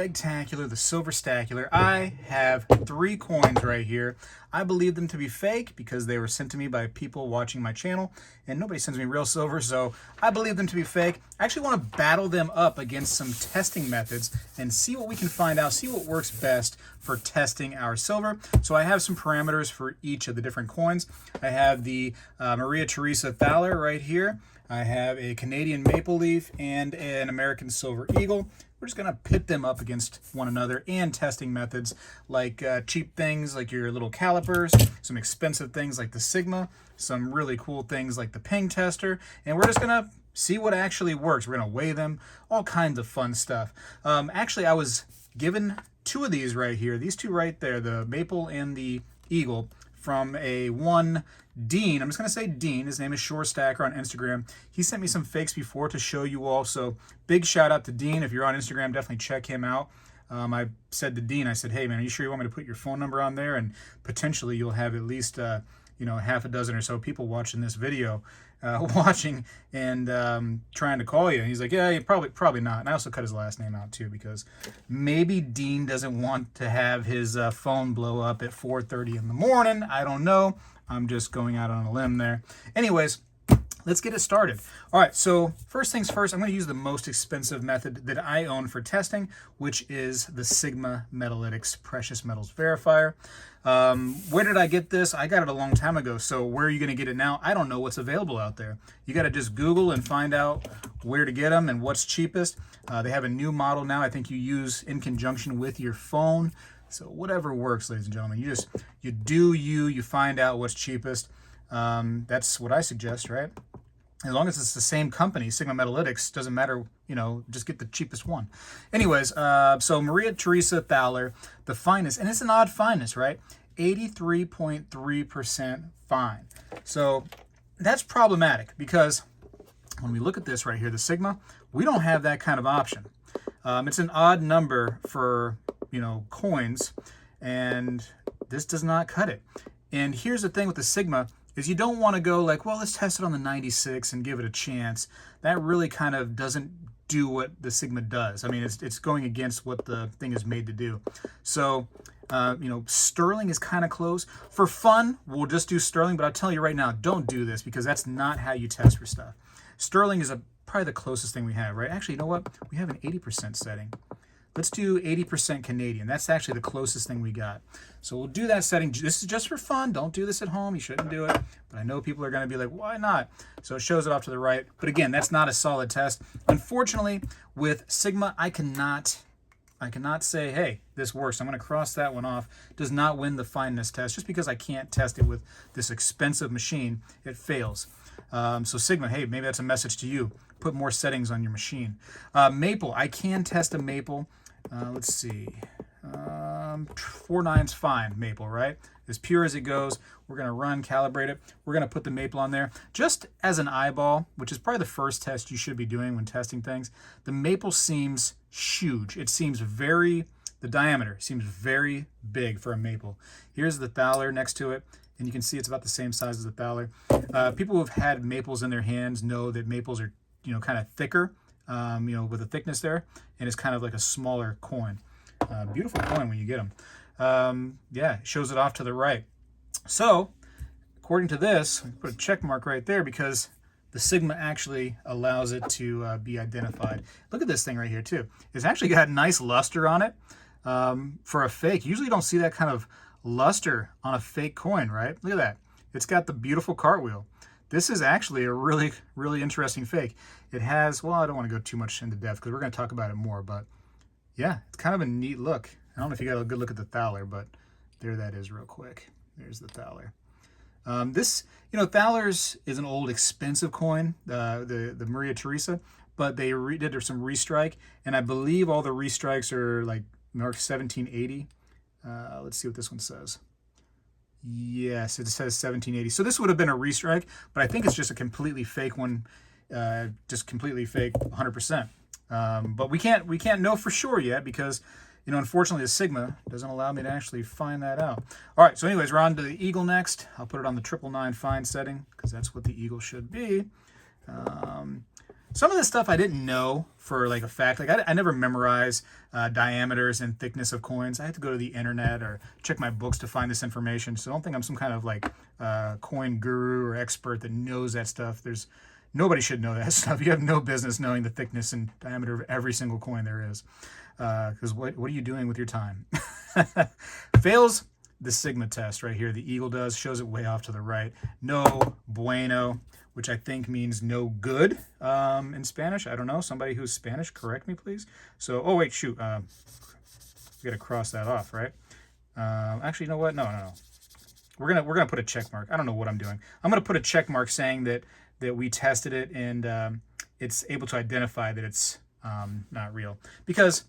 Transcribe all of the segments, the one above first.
Spegtacular, the Silver Stacular. I have 3 coins right here. I believe them to be fake because they were sent to me by people watching my channel, and nobody sends me real silver, so I believe them to be fake. I actually want to battle them up against some testing methods and see what we can find out, see what works best for testing our silver. So I have some parameters for each of the different coins. I have the Maria Theresa Thaler right here. I have a Canadian maple leaf and an American silver eagle. We're just going to pit them up against one another and testing methods like cheap things like your little calipers, some expensive things like the Sigma, some really cool things like the ping tester, and we're just going to see what actually works. We're going to weigh them, all kinds of fun stuff. Actually, I was given 2 of these right here, these 2 right there, the maple and the eagle, from a one Dean. I'm just going to say Dean. His name is Shore Stacker on Instagram. He sent me some fakes before to show you all. So big shout out to Dean. If you're on Instagram, definitely check him out. I said to Dean, I said, hey man, are you sure you want me to put your phone number on there? And potentially you'll have at least, half a dozen or so people watching this video, watching and trying to call you. And he's like, yeah, probably not. And I also cut his last name out too, because maybe Dean doesn't want to have his phone blow up at 4:30 in the morning. I don't know. I'm just going out on a limb there. Anyways, let's get it started. All right, so first things first, I'm going to use the most expensive method that I own for testing, which is the Sigma Metalytics Precious Metals Verifier. Where did I get this? I got it a long time ago, so where are you going to get it now? I don't know what's available out there. You got to just Google and find out where to get them and what's cheapest. They have a new model now I think you use in conjunction with your phone. So whatever works, ladies and gentlemen, you find out what's cheapest. That's what I suggest, right? As long as it's the same company, Sigma Metalytics, doesn't matter, just get the cheapest one. Anyways, so Maria Theresa Thaler, the finest, and it's an odd fineness, right? 83.3% fine. So that's problematic because when we look at this right here, the Sigma, we don't have that kind of option. It's an odd number for coins, and this does not cut it. And here's the thing with the Sigma is you don't want to go like, well, let's test it on the 96 and give it a chance. That really kind of doesn't do what the Sigma does. I mean, it's going against what the thing is made to do. So, sterling is kind of close. For fun, we'll just do sterling, but I'll tell you right now, don't do this because that's not how you test for stuff. Sterling is probably the closest thing we have, right? Actually, you know what? We have an 80% setting. Let's do 80% Canadian. That's actually the closest thing we got. So we'll do that setting. This is just for fun. Don't do this at home. You shouldn't do it. But I know people are going to be like, why not? So it shows it off to the right. But again, that's not a solid test. Unfortunately, with Sigma, I cannot say, hey, this works. I'm going to cross that one off. It does not win the fineness test. Just because I can't test it with this expensive machine, it fails. So Sigma, hey, maybe that's a message to you. Put more settings on your machine. Maple, I can test a maple. Let's see, 4.9's fine, maple, right? As pure as it goes. We're going to calibrate it. We're going to put the maple on there. Just as an eyeball, which is probably the first test you should be doing when testing things, the maple seems huge. It seems the diameter seems very big for a maple. Here's the Thaler next to it, and you can see it's about the same size as the Thaler. People who have had maples in their hands know that maples are, kind of thicker. With a thickness there, and it's kind of like a smaller coin. Beautiful coin when you get them. Yeah, it shows it off to the right. So, according to this, put a check mark right there because the Sigma actually allows it to be identified. Look at this thing right here too. It's actually got nice luster on it for a fake. Usually you don't see that kind of luster on a fake coin, right? Look at that. It's got the beautiful cartwheel. This is actually a really, really interesting fake. It has, well, I don't want to go too much into depth because we're going to talk about it more, but yeah, it's kind of a neat look. I don't know if you got a good look at the Thaler, but there that is real quick. There's the Thaler. Thaler's is an old expensive coin, the Maria Theresa, but they did some restrike, and I believe all the restrikes are like marked 1780. Let's see what this one says. Yes, it says 1780. So this would have been a restrike, but I think it's just a completely fake one, just completely fake 100%. But we can't know for sure yet because, unfortunately the Sigma doesn't allow me to actually find that out. All right, so anyways, we're on to the Eagle next. I'll put it on the 999 fine setting because that's what the Eagle should be. Some of this stuff I didn't know for like a fact. Like I never memorize diameters and thickness of coins. I had to go to the internet or check my books to find this information. So don't think I'm some kind of like coin guru or expert that knows that stuff. Nobody should know that stuff. You have no business knowing the thickness and diameter of every single coin there is. Because what are you doing with your time? Fails the sigma test right here. The eagle does, shows it way off to the right. No bueno, which I think means no good in Spanish. I don't know. Somebody who's Spanish, correct me, please. So, oh wait, shoot. We got to cross that off, right? Actually, you know what? No. We're gonna put a check mark. I don't know what I'm doing. I'm gonna put a check mark saying that we tested it and it's able to identify that it's not real. Because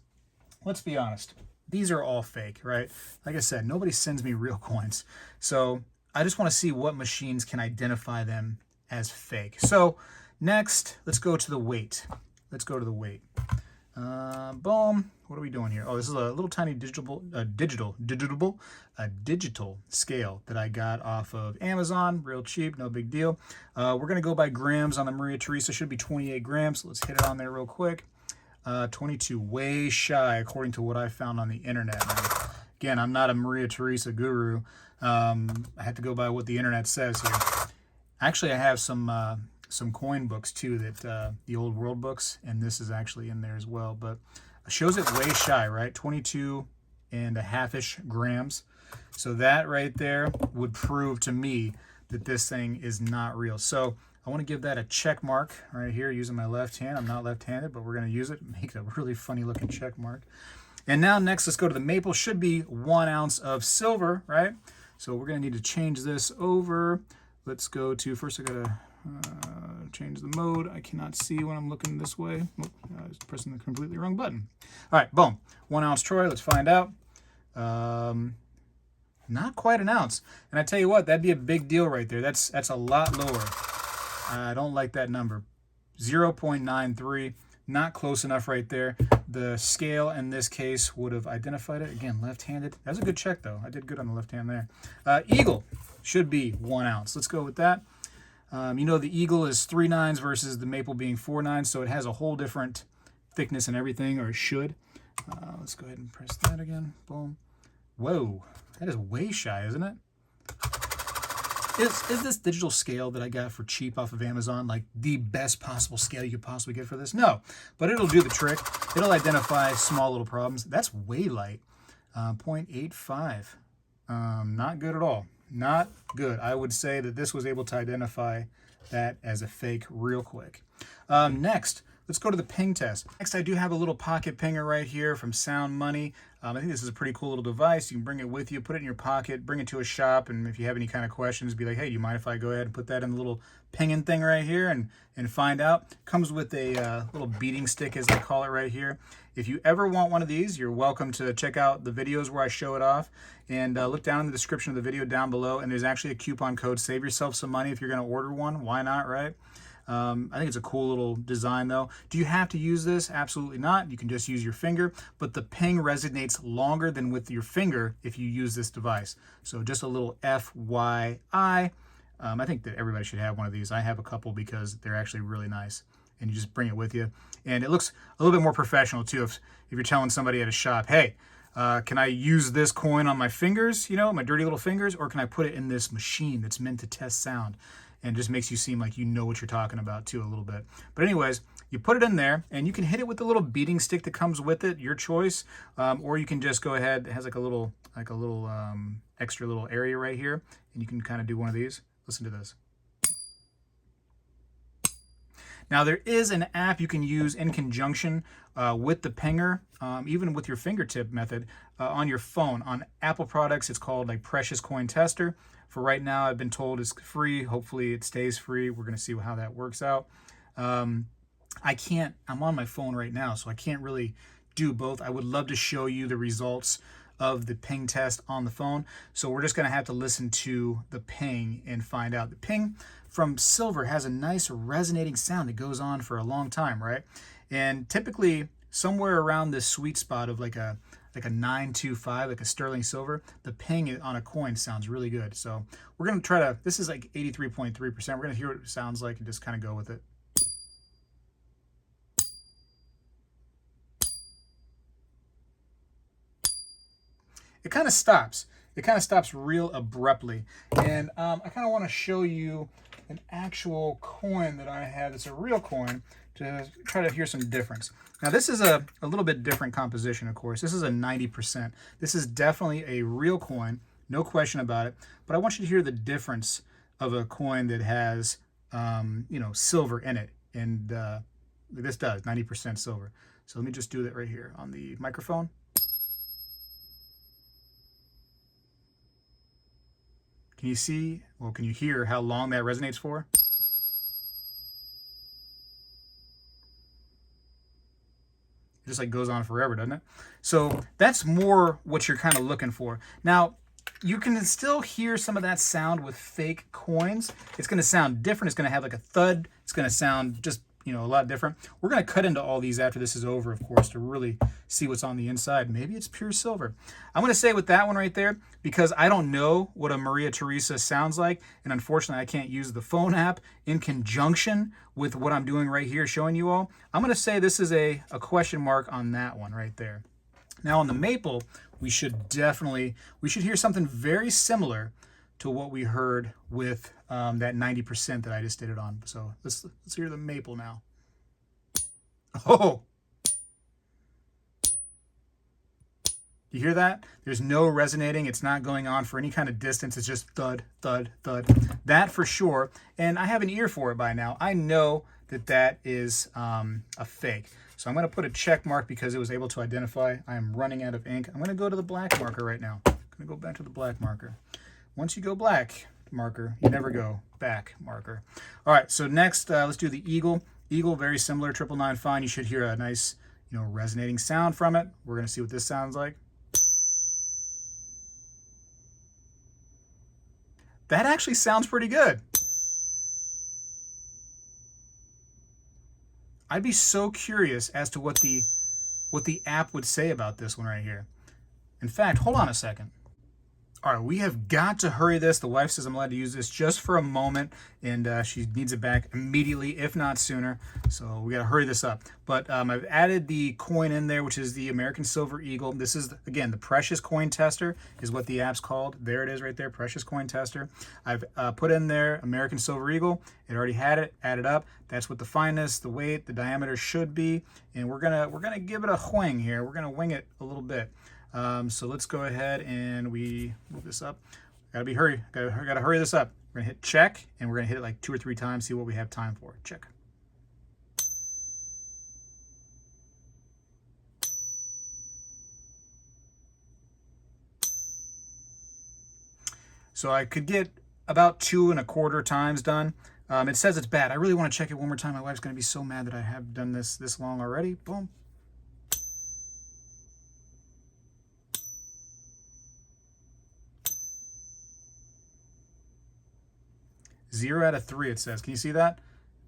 let's be honest, these are all fake, right? Like I said, nobody sends me real coins. So I just want to see what machines can identify them as fake. So next, let's go to the weight. Boom. What are we doing here? Oh, this is a little tiny digital scale that I got off of Amazon. Real cheap, no big deal. We're going to go by grams on the Maria Teresa. Should be 28 grams. So let's hit it on there real quick. 22, way shy according to what I found on the internet. Now, again, I'm not a Maria Teresa guru. I had to go by what the internet says here. Actually, I have some coin books too, that the old world books, and this is actually in there as well, but it shows it way shy, right? 22.5-ish grams. So that right there would prove to me that this thing is not real. So I want to give that a check mark right here using my left hand. I'm not left-handed, but we're going to use it, make it a really funny looking check mark. And now next, let's go to the maple. Should be 1 ounce of silver, right? So we're going to need to change this over. Let's go to, first I got to change the mode. I cannot see when I'm looking this way. Oh, I was pressing the completely wrong button. All right, boom. 1 ounce troy, let's find out. Not quite an ounce. And I tell you what, that'd be a big deal right there. That's a lot lower. I don't like that number. 0.93, not close enough right there. The scale in this case would have identified it. Again, left-handed. That's a good check though. I did good on the left hand there. Eagle should be 1 ounce. Let's go with that. You know, the eagle is 3 nines versus the maple being 4 nines, so it has a whole different thickness and everything, or it should. Let's go ahead and press that again. Boom. Whoa, that is way shy, isn't it? Is this digital scale that I got for cheap off of Amazon like the best possible scale you could possibly get for this? No, but it'll do the trick. It'll identify small little problems. That's way light. 0.85. Not good at all. Not good. I would say that this was able to identify that as a fake real quick. Next, let's go to the ping test. Next, I do have a little pocket pinger right here from Sound Money. I think this is a pretty cool little device. You can bring it with you, put it in your pocket, bring it to a shop, and if you have any kind of questions, be like, hey, do you mind if I go ahead and put that in the little pinging thing right here and find out? Comes with a little beating stick, as they call it right here. If you ever want one of these, you're welcome to check out the videos where I show it off, and look down in the description of the video down below, and there's actually a coupon code. Save yourself some money if you're going to order one. Why not, right? I think it's a cool little design though. Do you have to use this? Absolutely not. You can just use your finger, but the ping resonates longer than with your finger if you use this device. So just a little FYI. I think that everybody should have one of these. I have a couple because they're actually really nice, and you just bring it with you. And it looks a little bit more professional too if you're telling somebody at a shop, hey, can I use this coin on my fingers, you know, my dirty little fingers, or can I put it in this machine that's meant to test sound? And just makes you seem like you know what you're talking about too a little bit. But anyways, you put it in there and you can hit it with the little beating stick that comes with it, your choice. Or you can just go ahead, it has like a little extra little area right here, and you can kind of do one of these. Listen to this. Now there is an app you can use in conjunction with the pinger, even with your fingertip method on your phone. On Apple products, it's called like Precious Coin Tester. For right now, I've been told it's free. Hopefully it stays free. We're going to see how that works out. I'm on my phone right now, so I can't really do both. I would love to show you the results of the ping test on the phone. So we're just going to have to listen to the ping and find out. The ping from silver has a nice resonating sound that goes on for a long time, right? And typically somewhere around this sweet spot of like a 925, like a sterling silver, the ping on a coin sounds really good. So we're going to try to, this is like 83.3%. We're going to hear what it sounds like and just kind of go with it. it kind of stops. It kind of stops real abruptly. And I kind of want to show you an actual coin that I have. It's a real coin to try to hear some difference. Now this is a little bit different composition, of course. This is a 90%. This is definitely a real coin, no question about it. But I want you to hear the difference of a coin that has, you know, silver in it. And this does, 90% silver. So let me just do that right here on the microphone. Can you see, well, can you hear how long that resonates for? It just like goes on forever, doesn't it? So that's more what you're kind of looking for. Now, you can still hear some of that sound with fake coins. It's going to sound different. It's going to have like a thud. It's going to sound just, you know, a lot different. We're going to cut into all these after this is over, of course, to really see what's on the inside. Maybe it's pure silver. I'm going to say with that one right there, because I don't know what a Maria Teresa sounds like, and unfortunately I can't use the phone app in conjunction with what I'm doing right here showing you all, I'm going to say this is a question mark on that one right there. Now on the maple, we should hear something very similar to what we heard with that 90% that I just did it on. So let's hear the maple now. Oh, you hear that? There's no resonating. It's not going on for any kind of distance. It's just thud, thud, thud. That for sure. And I have an ear for it by now. I know that that is a fake. So I'm going to put a check mark because it was able to identify. I am running out of ink. I'm going to go to the black marker right now. I'm going to go back to the black marker. Once you go black marker, you never go back marker. All right, so next, let's do the eagle. Eagle, very similar, 999 fine. You should hear a nice, you know, resonating sound from it. We're going to see what this sounds like. That actually sounds pretty good. I'd be so curious as to what the app would say about this one right here. In fact, hold on a second. All right, we have got to hurry this. The wife says I'm allowed to use this just for a moment, and she needs it back immediately, if not sooner. So we got to hurry this up. But I've added the coin in there, which is the American Silver Eagle. This is, again, the Precious Coin Tester is what the app's called. There it is right there, Precious Coin Tester. I've put in there American Silver Eagle. It already had it added up. That's what the fineness, the weight, the diameter should be. And we're gonna give it a wing here. We're gonna wing it a little bit. So let's go ahead and we move this up. Gotta hurry this up. We're gonna hit check, and we're gonna hit it like 2 or 3 times, see what we have time for. Check. So I could get about 2 1/4 times done. It says it's bad. I really want to check it one more time. My wife's gonna be so mad that I have done this long already. Boom. 0 out of 3 it says. Can you see that?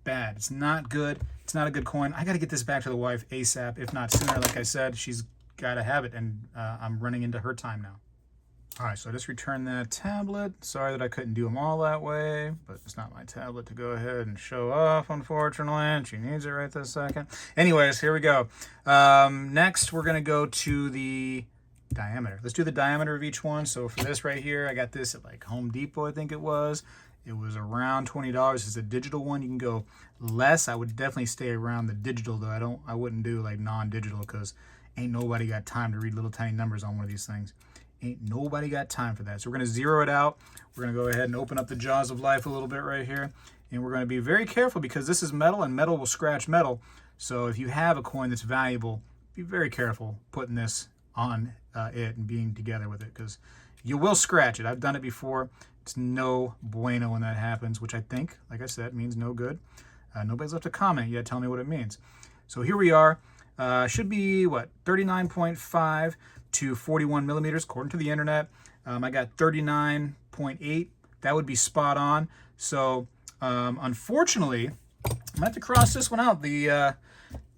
Bad. It's not good. It's not a good coin. I got to get this back to the wife ASAP, if not sooner. Like I said, she's got to have it, and I'm running into her time now. All right, so I just returned that tablet. Sorry that I couldn't do them all that way, but it's not my tablet to go ahead and show off, unfortunately, and she needs it right this second. Anyways, here we go. Next, we're going to go to the diameter. Let's do the diameter of each one. So for this right here, I got this at like Home Depot, I think it was. It was around $20. It's a digital one. You can go less. I would definitely stay around the digital, though. I wouldn't do like non-digital, because ain't nobody got time to read little tiny numbers on one of these things. Ain't nobody got time for that. So we're going to zero it out. We're going to go ahead and open up the jaws of life a little bit right here. And we're going to be very careful, because this is metal, and metal will scratch metal. So if you have a coin that's valuable, be very careful putting this on it and being together with it, because you will scratch it. I've done it before. It's no bueno when that happens, which I think, like I said, means no good. Nobody's left a comment yet telling me what it means. So here we are. Should be, what, 39.5 to 41 millimeters, according to the internet. I got 39.8. That would be spot on. So unfortunately, I'm going to have to cross this one out. The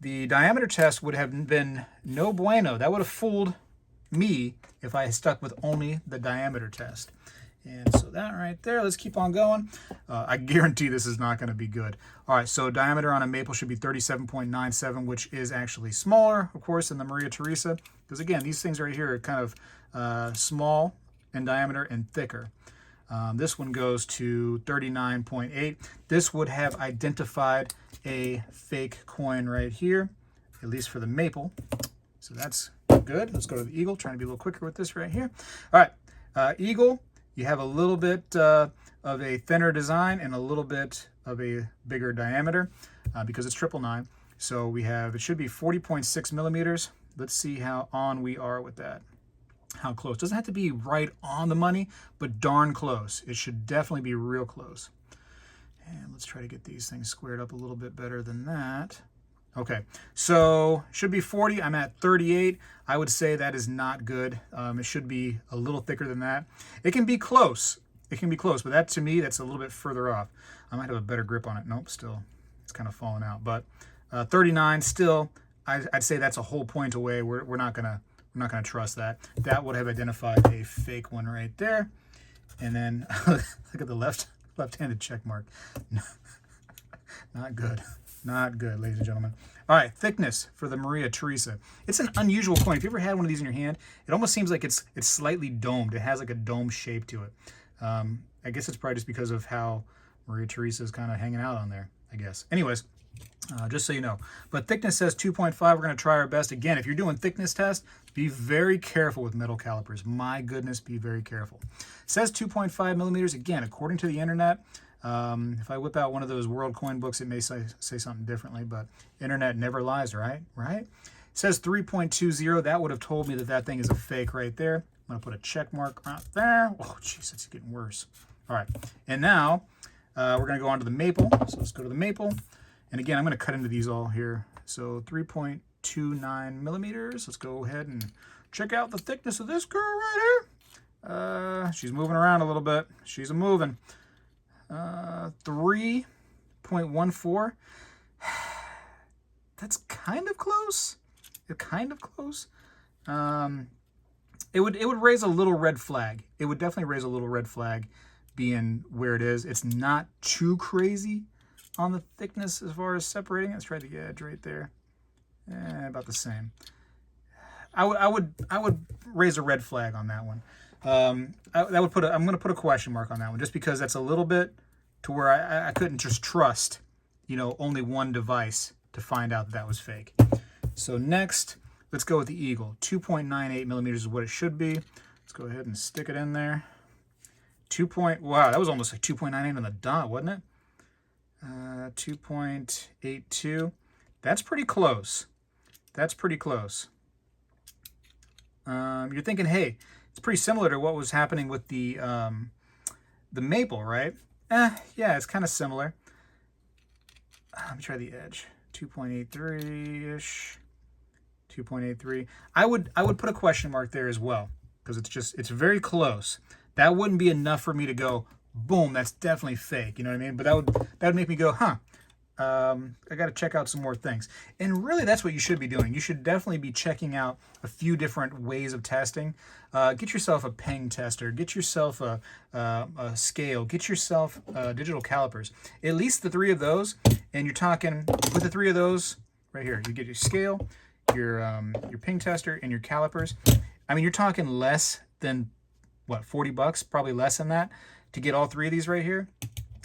diameter test would have been no bueno. That would have fooled me if I had stuck with only the diameter test. And so that right there, let's keep on going. I guarantee this is not going to be good. All right, so diameter on a maple should be 37.97, which is actually smaller, of course, than the Maria Teresa. Because again, these things right here are kind of small in diameter and thicker. This one goes to 39.8. This would have identified a fake coin right here, at least for the maple. So that's good. Let's go to the eagle, trying to be a little quicker with this right here. All right, eagle, you have a little bit of a thinner design and a little bit of a bigger diameter because it's 999. So we have, it should be 40.6 millimeters. Let's see how on we are with that. How close. Doesn't have to be right on the money, but darn close. It should definitely be real close. And let's try to get these things squared up a little bit better than that. Okay, so should be 40. I'm at 38. I would say that is not good. It should be a little thicker than that. It can be close. It can be close, but that to me, that's a little bit further off. I might have a better grip on it. Nope, still, it's kind of falling out. But 39, still, I'd say that's a whole point away. We're not gonna trust that. That would have identified a fake one right there. And then look at the left-handed check mark. Not good. Not good, ladies and gentlemen. All right, thickness for the Maria Teresa. It's an unusual coin. If you ever had one of these in your hand, it almost seems like it's slightly domed. It has like a dome shape to it. I guess it's probably just because of how Maria Teresa is kind of hanging out on there, I guess. Anyways, just so you know. But thickness says 2.5. We're going to try our best. Again, if you're doing thickness tests, be very careful with metal calipers. My goodness, be very careful. It says 2.5 millimeters. Again, according to the internet, if I whip out one of those world coin books, it may say something differently, but internet never lies, right? Right? It says 3.20. That would have told me that that thing is a fake right there. I'm going to put a check mark right there. Oh, jeez, it's getting worse. All right. And now we're going to go on to the maple. So let's go to the maple. And again, I'm going to cut into these all here. So 3.29 millimeters. Let's go ahead and check out the thickness of this girl right here. She's moving around a little bit. She's moving. 3.14. That's kind of close. Kind of close. It would raise a little red flag. It would definitely raise a little red flag being where it is. It's not too crazy on the thickness as far as separating. Let's try the edge right there. About the same. I would raise a red flag on that one. I'm going to put a question mark on that one just because that's a little bit to where I couldn't just trust, only one device to find out that was fake. So next, let's go with the eagle. 2.98 millimeters is what it should be. Let's go ahead and stick it in there. Wow, that was almost like 2.98 on the dot, wasn't it? 2.82. That's pretty close. That's pretty close. You're thinking, hey, it's pretty similar to what was happening with the maple, right? Yeah, it's kind of similar. Let me try the edge. 2.83-ish. 2.83. I would put a question mark there as well because it's very close. That wouldn't be enough for me to go, boom, that's definitely fake. You know what I mean? But that would make me go, huh. I got to check out some more things. And really, that's what you should be doing. You should definitely be checking out a few different ways of testing. Get yourself a peng tester. Get yourself a scale. Get yourself digital calipers. At least the 3 of those. And you're talking, with the 3 of those right here, you get your scale, your peng tester, and your calipers. I mean, you're talking less than, what, $40? Probably less than that to get all 3 of these right here.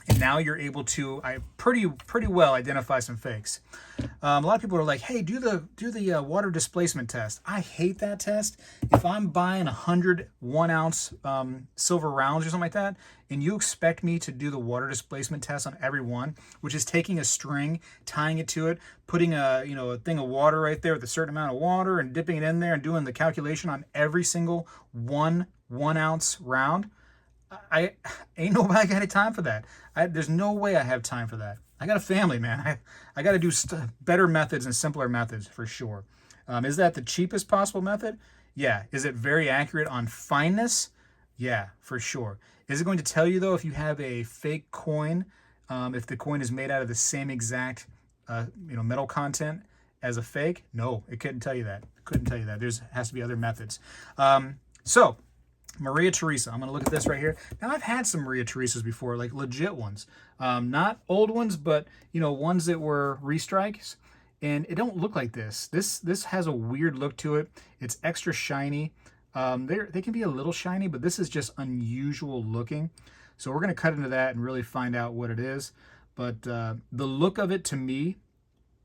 And now you're able to pretty well identify some fakes. A lot of people are like, hey, do the water displacement test. I hate that test. If I'm buying 100 1-ounce silver rounds or something like that, and you expect me to do the water displacement test on every one, which is taking a string, tying it to it, putting a thing of water right there with a certain amount of water and dipping it in there and doing the calculation on every single 1-ounce round, I ain't nobody got any time for that. There's no way I have time for that. I got a family, man. I got to do better methods and simpler methods for sure. Is that the cheapest possible method? Yeah. Is it very accurate on fineness? Yeah, for sure. Is it going to tell you though if you have a fake coin, if the coin is made out of the same exact metal content as a fake? No, it couldn't tell you that. It couldn't tell you that. Has to be other methods. So Maria Teresa. I'm going to look at this right here. Now, I've had some Maria Teresas before, like legit ones. Not old ones, but, ones that were restrikes. And it don't look like this. This has a weird look to it. It's extra shiny. They can be a little shiny, but this is just unusual looking. So we're going to cut into that and really find out what it is. But the look of it to me,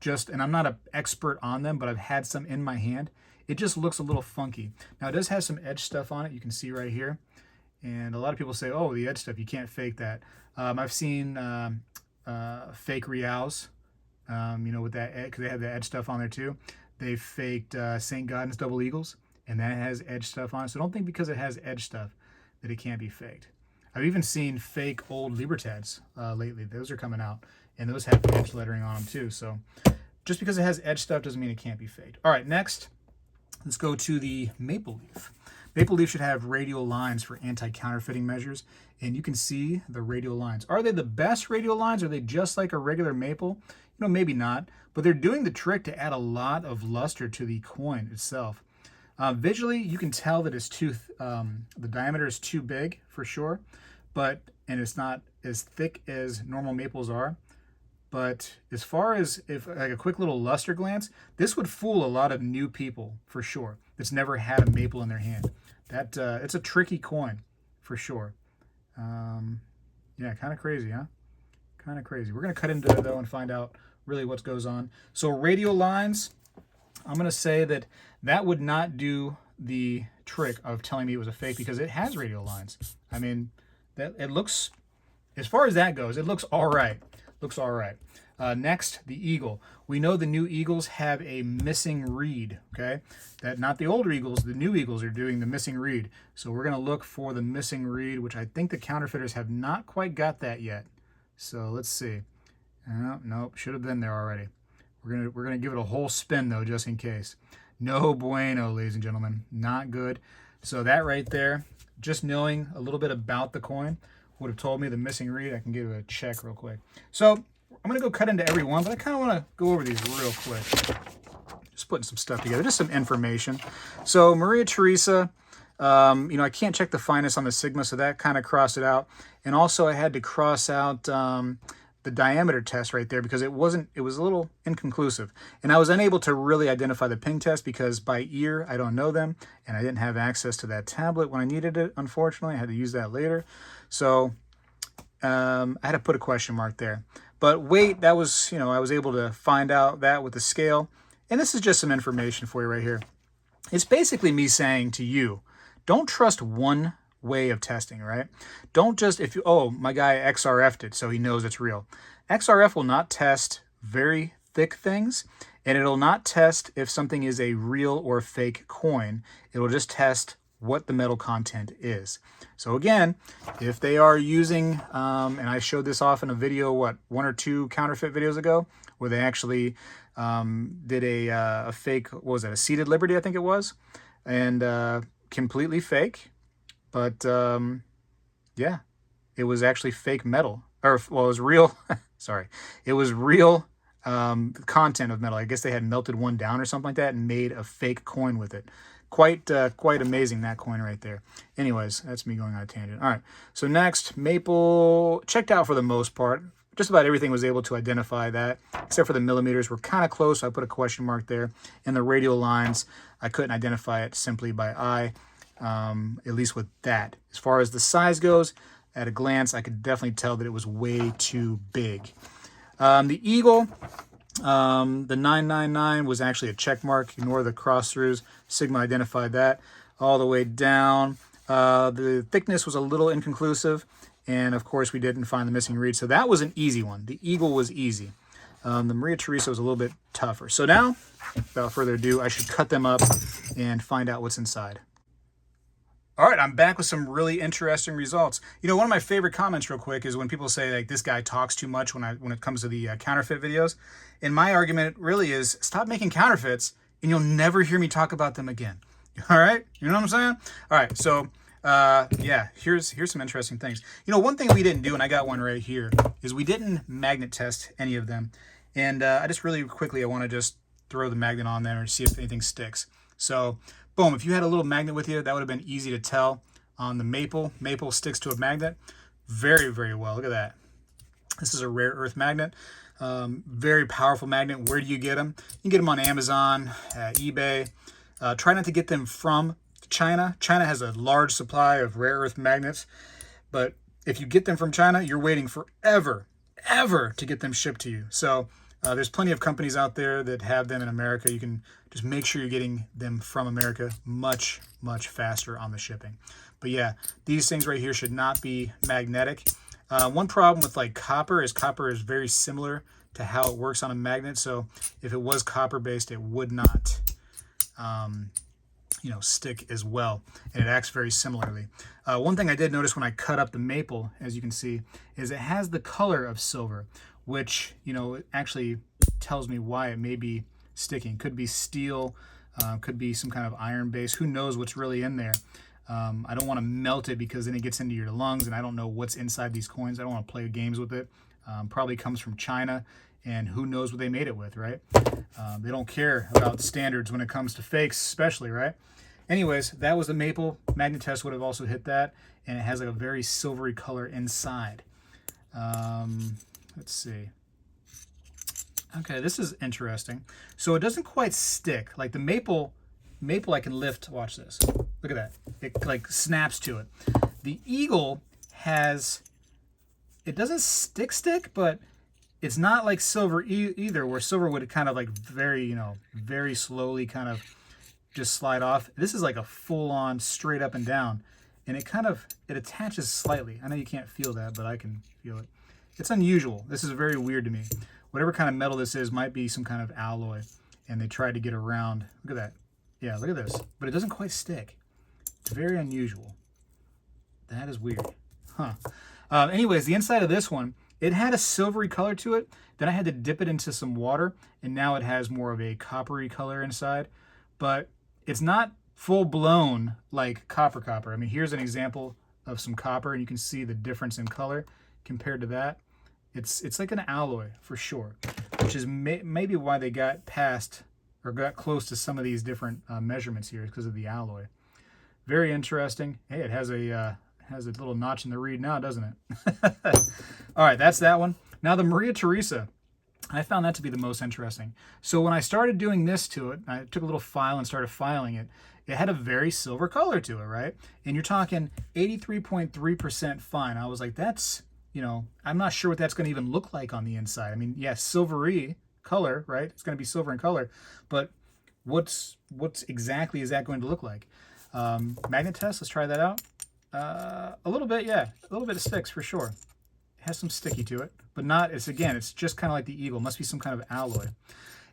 and I'm not an expert on them, but I've had some in my hand. It just looks a little funky. Now it does have some edge stuff on it. You can see right here. And a lot of people say, oh, the edge stuff, you can't fake that. I've seen fake Reals, with that, because they have the edge stuff on there too. They faked St. Gaudens Double Eagles, and that has edge stuff on it. So don't think because it has edge stuff that it can't be faked. I've even seen fake old Libertads lately. Those are coming out, and those have edge lettering on them too. So just because it has edge stuff doesn't mean it can't be faked. All right, next, let's go to the Maple Leaf. Maple Leaf should have radial lines for anti-counterfeiting measures, and you can see the radial lines. Are they the best radial lines? Are they just like a regular maple? Maybe not, but they're doing the trick to add a lot of luster to the coin itself. Visually, you can tell that it's the diameter is too big for sure, and it's not as thick as normal maples are. But as far as like a quick little luster glance, this would fool a lot of new people for sure that's never had a maple in their hand. It's a tricky coin for sure. Yeah, kind of crazy, huh? Kind of crazy. We're going to cut into it though and find out really what goes on. So radial lines, I'm going to say that would not do the trick of telling me it was a fake because it has radial lines. I mean, it looks, as far as that goes, it looks all right. Looks all right. Next, the eagle. We know the new eagles have a missing reed, okay? Not the older eagles, the new eagles are doing the missing reed. So we're going to look for the missing reed, which I think the counterfeiters have not quite got that yet. So let's see. Nope, should have been there already. We're gonna give it a whole spin though, just in case. No bueno, ladies and gentlemen. Not good. So that right there, just knowing a little bit about the coin would have told me the missing reed. I can give it a check real quick. So I'm gonna go cut into every one, but I kind of want to go over these real quick. Just putting some stuff together, just some information. So Maria Theresa, I can't check the fineness on the Sigma, so that kind of crossed it out. And also I had to cross out the diameter test right there because it was a little inconclusive. And I was unable to really identify the ping test because by ear, I don't know them. And I didn't have access to that tablet when I needed it, unfortunately. I had to use that later. So I had to put a question mark there. But weight, that was, I was able to find out that with the scale. And this is just some information for you right here. It's basically me saying to you, don't trust one way of testing, right? Don't just, my guy XRF'd it, so he knows it's real. XRF will not test very thick things, and it'll not test if something is a real or fake coin. It will just test what the metal content is. So again, if they are using, and I showed this off in a video, one or two counterfeit videos ago, where they actually did a fake, what was that, a seated Liberty, I think it was, and completely fake. But yeah, it was actually fake metal, it was real. Sorry, it was real content of metal. I guess they had melted one down or something like that and made a fake coin with it. Quite amazing, that coin right there. Anyways, that's me going on a tangent. All right, so next, maple checked out for the most part. Just about everything was able to identify that, except for the millimeters. We're kind of close, so I put a question mark there. And the radial lines, I couldn't identify it simply by eye. At least with that. As far as the size goes, at a glance, I could definitely tell that it was way too big. The eagle, the 999 was actually a check mark. Ignore the cross throughs. Sigma identified that all the way down. The thickness was a little inconclusive. And of course, we didn't find the missing reed. So that was an easy one. The eagle was easy. The Maria Theresa was a little bit tougher. So now, without further ado, I should cut them up and find out what's inside. All right, I'm back with some really interesting results. One of my favorite comments real quick is when people say like this guy talks too much when it comes to the counterfeit videos. And my argument really is stop making counterfeits and you'll never hear me talk about them again. All right, you know what I'm saying? All right, so yeah, here's some interesting things. One thing we didn't do, and I got one right here, is we didn't magnet test any of them. And I just really quickly, I want to just throw the magnet on there and see if anything sticks. So boom, if you had a little magnet with you, that would have been easy to tell on the maple. Maple sticks to a magnet very, very well. Look at that. This is a rare earth magnet. Very powerful magnet. Where do you get them? You can get them on Amazon, eBay. Try not to get them from China. China has a large supply of rare earth magnets, but if you get them from China, you're waiting forever, ever to get them shipped to you. So there's plenty of companies out there that have them in America. You can just make sure you're getting them from America much, much faster on the shipping. But yeah, these things right here should not be magnetic. One problem with like copper is very similar to how it works on a magnet. So if it was copper based, it would not, stick as well. And it acts very similarly. One thing I did notice when I cut up the maple, as you can see, is it has the color of silver, which, it actually tells me why it may be sticking. Could be steel, could be some kind of iron base. Who knows what's really in there? I don't want to melt it because then it gets into your lungs, and I don't know what's inside these coins. I don't want to play games with it. Probably comes from China, and who knows what they made it with, right? They don't care about standards when it comes to fakes, especially, right? Anyways, that was the maple. Magnet test would have also hit that, and it has like a very silvery color inside. Let's see. Okay, this is interesting. So it doesn't quite stick. Like the maple I can lift. Watch this. Look at that. It like snaps to it. The eagle it doesn't stick, but it's not like silver either, where silver would kind of like very slowly kind of just slide off. This is like a full-on straight up and down, and it attaches slightly. I know you can't feel that, but I can feel it. It's unusual. This is very weird to me. Whatever kind of metal this is might be some kind of alloy, and they tried to get around. Look at that. Yeah, look at this. But it doesn't quite stick. It's very unusual. That is weird. Huh. Anyways, the inside of this one, it had a silvery color to it. Then I had to dip it into some water, and now it has more of a coppery color inside. But it's not full-blown like copper. I mean, here's an example of some copper, and you can see the difference in color compared to that. It's like an alloy for sure, which is maybe why they got past or got close to some of these different measurements here, because of the alloy. Very interesting. Hey, it has a little notch in the reed now, doesn't it? All right, that's that one. Now the Maria Theresa, I found that to be the most interesting. So when I started doing this to it, I took a little file and started filing it. It had a very silver color to it, right? And you're talking 83.3% fine. I was like, that's, I'm not sure what that's going to even look like on the inside. I mean, yes, silvery color, right? It's going to be silver in color, but what's exactly is that going to look like? Magnet test, let's try that out. A little bit, yeah, a little bit of sticks for sure. It has some sticky to it, but not. It's just kind of like the eagle. Must be some kind of alloy.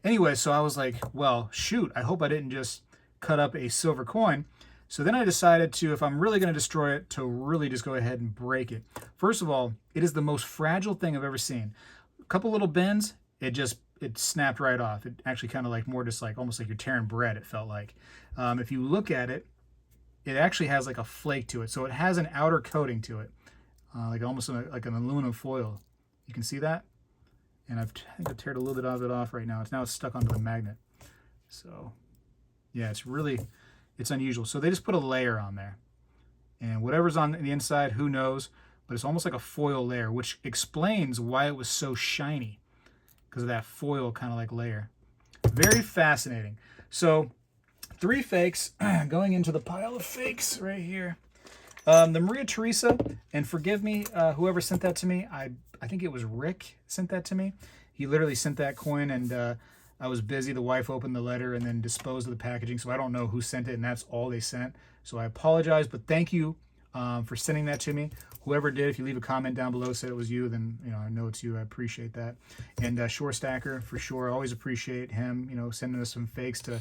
Anyway, so I was like, well, shoot, I hope I didn't just cut up a silver coin. So then I decided to, if I'm really going to destroy it, to really just go ahead and break it. First of all, it is the most fragile thing I've ever seen. A couple little bends, it snapped right off. It actually kind of like more just like almost like you're tearing bread, it felt like. If you look at it, it actually has like a flake to it. So it has an outer coating to it, like almost like an aluminum foil. You can see that? And I think I've teared a little bit of it off right now. It's stuck onto the magnet. So yeah, it's unusual. So they just put a layer on there. And whatever's on the inside, who knows? But it's almost like a foil layer, which explains why it was so shiny, because of that foil kind of like layer. Very fascinating. So 3 fakes going into the pile of fakes right here. The Maria Theresa, and forgive me, whoever sent that to me, I think it was Rick sent that to me. He literally sent that coin, and I was busy. The wife opened the letter and then disposed of the packaging, so I don't know who sent it, and that's all they sent. So I apologize, but thank you for sending that to me. Whoever did, if you leave a comment down below, said it was you, then I know it's you. I appreciate that. And Shore Stacker, for sure, I always appreciate him, sending us some fakes to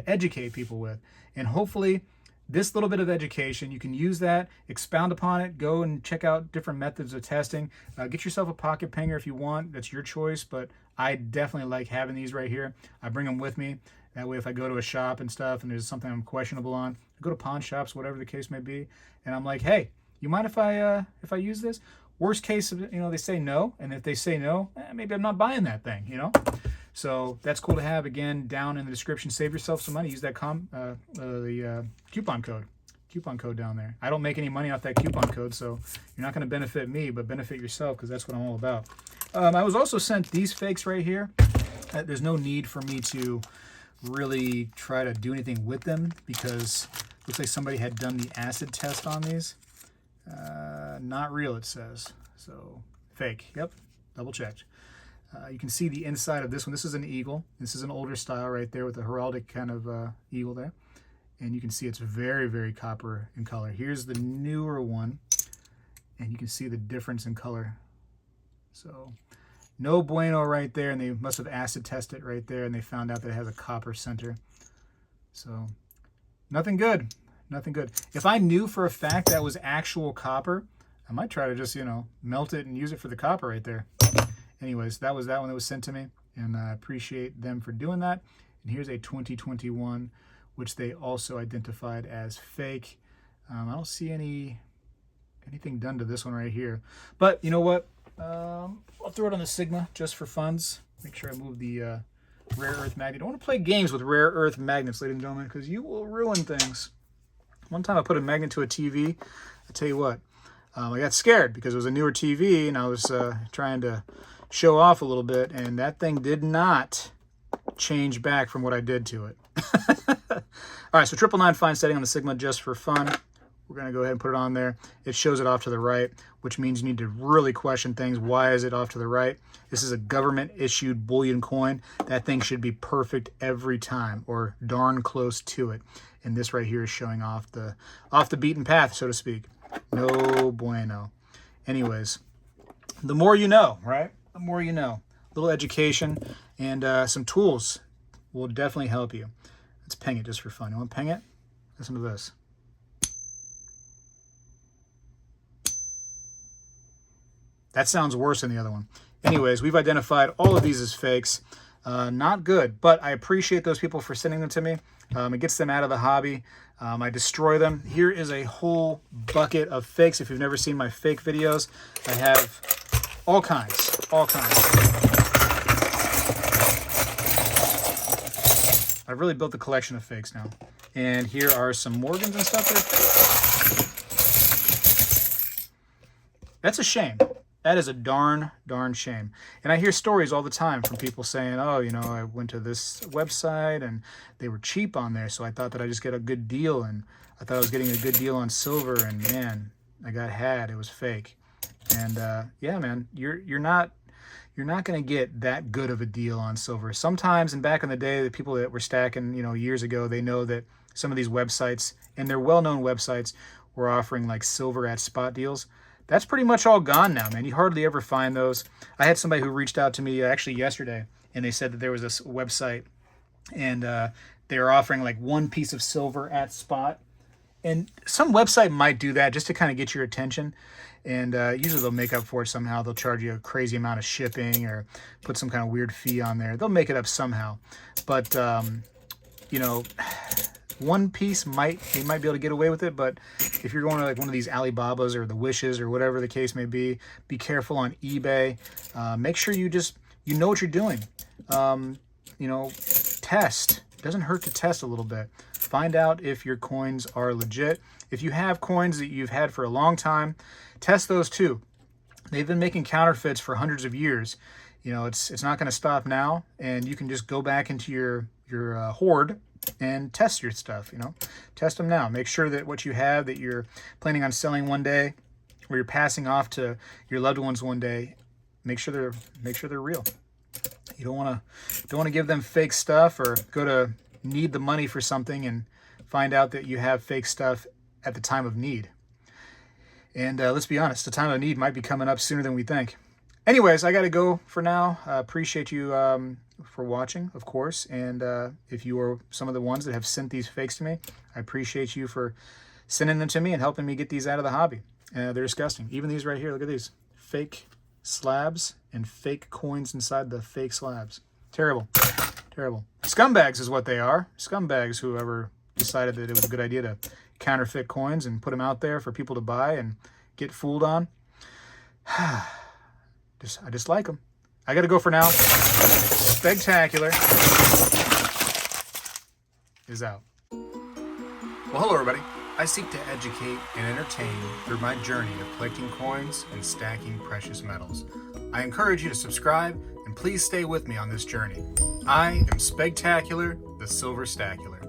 educate people with. And hopefully, this little bit of education, you can use that, expound upon it, go and check out different methods of testing. Get yourself a pocket pinger if you want. That's your choice, but I definitely like having these right here. I bring them with me. That way, if I go to a shop and stuff and there's something I'm questionable on, I go to pawn shops, whatever the case may be, and I'm like, hey, you mind if I use this? Worst case, they say no, and if they say no, maybe I'm not buying that thing, So that's cool to have. Again, down in the description, save yourself some money. Use that the coupon code down there. I don't make any money off that coupon code, so you're not going to benefit me, but benefit yourself, because that's what I'm all about. I was also sent these fakes right here. There's no need for me to really try to do anything with them, because Looks like somebody had done the acid test on these. Not real, it says. So, fake. Yep, double checked. You can see the inside of this one. This is an eagle. This is an older style right there with a heraldic kind of eagle there. And you can see it's very, very copper in color. Here's the newer one, and you can see the difference in color. So, no bueno right there, and they must have acid tested it right there, and they found out that it has a copper center. So, nothing good. Nothing good. If I knew for a fact that was actual copper, I might try to just, you know, melt it and use it for the copper right there. Anyways, that was that one that was sent to me, and I appreciate them for doing that. And here's a 2021, which they also identified as fake. I don't see anything done to this one right here. But you know what? I'll throw it on the Sigma just for funds. Make sure I move the rare earth magnet. I don't want to play games with rare earth magnets, ladies and gentlemen, because you will ruin things. One time I put a magnet to a TV. I tell you what, I got scared because it was a newer TV, and I was trying to show off a little bit, and that thing did not change back from what I did to it. All right, so 999 fine setting on the Sigma just for fun. We're going to go ahead and put it on there. It shows it off to the right, which means you need to really question things. Why is it off to the right? This is a government-issued bullion coin. That thing should be perfect every time, or darn close to it. And this right here is showing off the beaten path, so to speak. No bueno. Anyways, the more you know, right? The more you know. A little education and some tools will definitely help you. Let's ping it just for fun. You want to ping it? Listen to this. That sounds worse than the other one. Anyways, we've identified all of these as fakes. Not good, but I appreciate those people for sending them to me. It gets them out of the hobby. I destroy them. Here is a whole bucket of fakes. If you've never seen my fake videos, I have all kinds, all kinds. I've really built a collection of fakes now. And here are some Morgans and stuff that are fake. That's a shame. That is a darn shame. And I hear stories all the time from people saying, oh, you know, I went to this website and they were cheap on there, so I thought that I just get a good deal, and I thought I was getting a good deal on silver, and man, I got had. It was fake. And yeah, man, you're not going to get that good of a deal on silver. Sometimes, and back in the day, the people that were stacking, you know, years ago, they know that some of these websites, and they're well-known websites, were offering like silver at spot deals. That's pretty much all gone now, man. You hardly ever find those. I had somebody who reached out to me actually yesterday, and they said that there was this website, and they were offering like one piece of silver at spot. And some website might do that just to kind of get your attention. And usually they'll make up for it somehow. They'll charge you a crazy amount of shipping or put some kind of weird fee on there. They'll make it up somehow. But, you know, one piece they might be able to get away with it, but if you're going to like one of these Alibabas or the Wishes or whatever the case may be careful on eBay. Make sure you know what you're doing. You know, test. It doesn't hurt to test a little bit. Find out if your coins are legit. If you have coins that you've had for a long time, test those too. They've been making counterfeits for hundreds of years. You know, it's not going to stop now, and you can just go back into your hoard and test your stuff. You know, test them now. Make sure that what you have that you're planning on selling one day, or you're passing off to your loved ones one day, make sure they're real. You don't want to give them fake stuff, or go to need the money for something and find out that you have fake stuff at the time of need. And let's be honest, the time of need might be coming up sooner than we think. Anyways, I got to go for now. Appreciate you for watching, of course. And if you are some of the ones that have sent these fakes to me, I appreciate you for sending them to me and helping me get these out of the hobby. They're disgusting. Even these right here, look at these. Fake slabs and fake coins inside the fake slabs. Terrible. Terrible. Scumbags is what they are. Scumbags, whoever decided that it was a good idea to counterfeit coins and put them out there for people to buy and get fooled on. I just like them. I got to go for now. Spegtacular is out. Well, hello, everybody. I seek to educate and entertain through my journey of collecting coins and stacking precious metals. I encourage you to subscribe, and please stay with me on this journey. I am Spegtacular, the Silver Stacular.